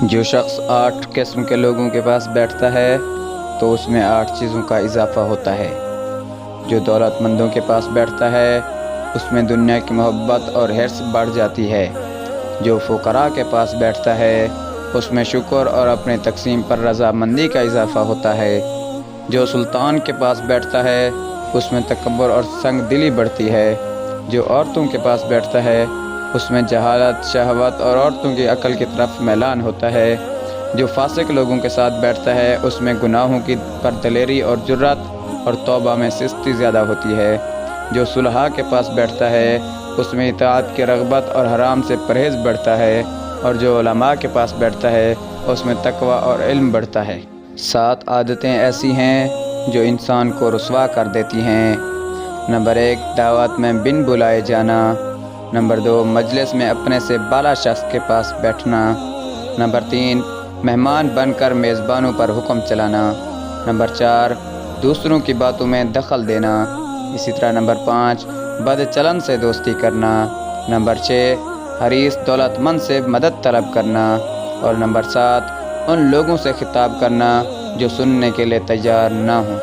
جو شخص 8 قسم کے لوگوں کے پاس بیٹھتا ہے تو اس میں 8 چیزوں کا اضافہ ہوتا ہے۔ جو دولت مندوں کے پاس بیٹھتا ہے اس میں دنیا کی محبت اور حرص بڑھ جاتی ہے۔ جو فقراء کے پاس بیٹھتا ہے اس میں شکر اور اپنے تقسیم پر رضامندی کا اضافہ ہوتا ہے۔ جو سلطان کے پاس بیٹھتا ہے اس میں تکبر اور سنگ دلی بڑھتی ہے۔ جو عورتوں کے پاس بیٹھتا ہے اس میں جہالت، شہوت اور عورتوں کی عقل کی طرف میلان ہوتا ہے۔ جو فاسق لوگوں کے ساتھ بیٹھتا ہے اس میں گناہوں کی پر دلیری اور جرات اور توبہ میں سستی زیادہ ہوتی ہے۔ جو صلحاء کے پاس بیٹھتا ہے اس میں اطاعت کی رغبت اور حرام سے پرہیز بڑھتا ہے، اور جو علماء کے پاس بیٹھتا ہے اس میں تقوی اور علم بڑھتا ہے۔ 7 عادتیں ایسی ہیں جو انسان کو رسوا کر دیتی ہیں۔ نمبر 1، دعوت میں بن بلائے جانا۔ نمبر 2، مجلس میں اپنے سے بالا شخص کے پاس بیٹھنا۔ نمبر 3، مہمان بن کر میزبانوں پر حکم چلانا۔ نمبر 4، دوسروں کی باتوں میں دخل دینا۔ اسی طرح نمبر 5، بد چلن سے دوستی کرنا۔ نمبر 6، حریص دولت مند سے مدد طلب کرنا۔ اور نمبر 7، ان لوگوں سے خطاب کرنا جو سننے کے لیے تیار نہ ہوں۔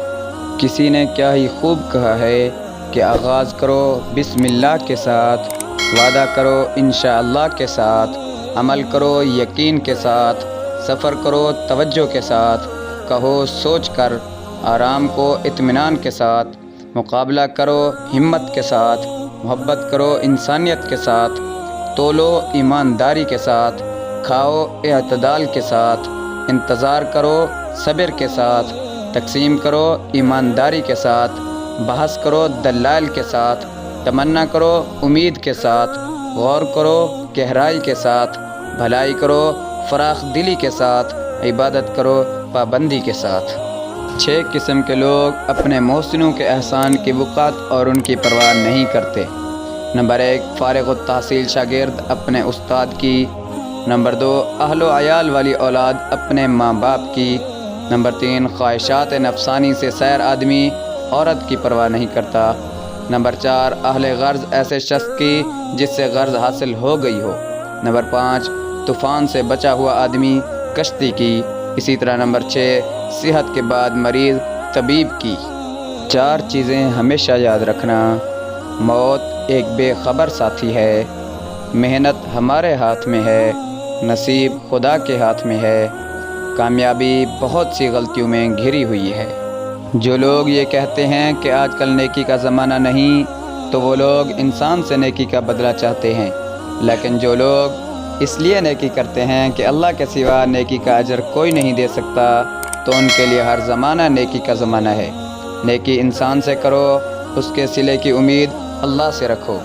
کسی نے کیا ہی خوب کہا ہے کہ آغاز کرو بسم اللہ کے ساتھ، وعدہ کرو انشاءاللہ کے ساتھ، عمل کرو یقین کے ساتھ، سفر کرو توجہ کے ساتھ، کہو سوچ کر، آرام کو اطمینان کے ساتھ، مقابلہ کرو ہمت کے ساتھ، محبت کرو انسانیت کے ساتھ، تولو ایمانداری کے ساتھ، کھاؤ اعتدال کے ساتھ، انتظار کرو صبر کے ساتھ، تقسیم کرو ایمانداری کے ساتھ، بحث کرو دلائل کے ساتھ، تمنا کرو امید کے ساتھ، غور کرو گہرائی کے ساتھ، بھلائی کرو فراخ دلی کے ساتھ، عبادت کرو پابندی کے ساتھ۔ 6 قسم کے لوگ اپنے محسنوں کے احسان کی وقعت اور ان کی پرواہ نہیں کرتے۔ نمبر 1، فارغ التحصیل شاگرد اپنے استاد کی۔ نمبر 2، اہل و عیال والی اولاد اپنے ماں باپ کی۔ نمبر 3، خواہشات نفسانی سے سیر آدمی عورت کی پرواہ نہیں کرتا۔ نمبر 4، اہل غرض ایسے شخص کی جس سے غرض حاصل ہو گئی ہو۔ نمبر 5، طوفان سے بچا ہوا آدمی کشتی کی۔ اسی طرح نمبر 6، صحت کے بعد مریض طبیب کی۔ 4 چیزیں ہمیشہ یاد رکھنا۔ موت ایک بے خبر ساتھی ہے، محنت ہمارے ہاتھ میں ہے، نصیب خدا کے ہاتھ میں ہے، کامیابی بہت سی غلطیوں میں گھری ہوئی ہے۔ جو لوگ یہ کہتے ہیں کہ آج کل نیکی کا زمانہ نہیں، تو وہ لوگ انسان سے نیکی کا بدلہ چاہتے ہیں، لیکن جو لوگ اس لیے نیکی کرتے ہیں کہ اللہ کے سوا نیکی کا اجر کوئی نہیں دے سکتا، تو ان کے لیے ہر زمانہ نیکی کا زمانہ ہے۔ نیکی انسان سے کرو، اس کے صلے کی امید اللہ سے رکھو۔